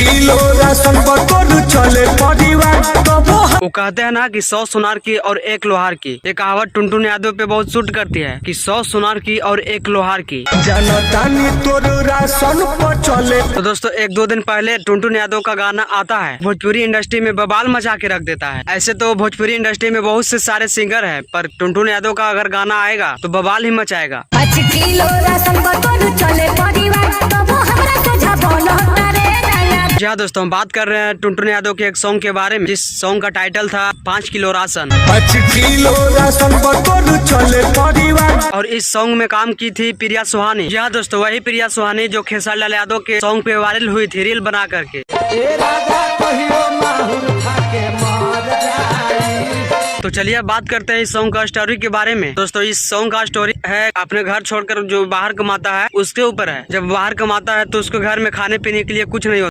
Kilo ration बटोर चले परिवार। वो कहते हैं ना कि 100 सुनार की और 1 लोहार की। ये कहावत टुनटुन यादव पे बहुत सूट करती है कि 100 सुनार की और 1 लोहार की। जनतानी तोर राशन पर चले। तो दोस्तों 1-2 दिन पहले टुनटुन यादव का गाना आता है, भोजपुरी इंडस्ट्री में बवाल मचा के रख देता है। ऐसे तो भोजपुरी इंडस्ट्री में बहुत से सारे सिंगर हैं, पर टुनटुन यादव का अगर गाना आएगा तो बवाल ही मचाएगा। 5 किलो राशन बटोर चले परिवार, तो वो हमरा सोझा बोलो तारे नया। जी हाँ दोस्तों, हम बात कर रहे हैं टुनटुन यादव के एक सॉन्ग के बारे में, जिस सॉन्ग का टाइटल था 5 किलो राशन। 5 किलो राशन बटोर चले परिवार। और इस सॉन्ग में काम की थी प्रिया सुहानी। जी हाँ दोस्तों, वही प्रिया सुहानी जो खेसारी लाल यादव के सॉन्ग पे वायरल हुई थी रील बना करके। तो चलिए अब बात करते हैं इस सॉन्ग का स्टोरी के बारे में। दोस्तों इस सॉन्ग का स्टोरी है, अपने घर छोड़कर जो बाहर कमाता है उसके ऊपर है। जब बाहर कमाता है तो उसके घर में खाने पीने के लिए कुछ नहीं होता।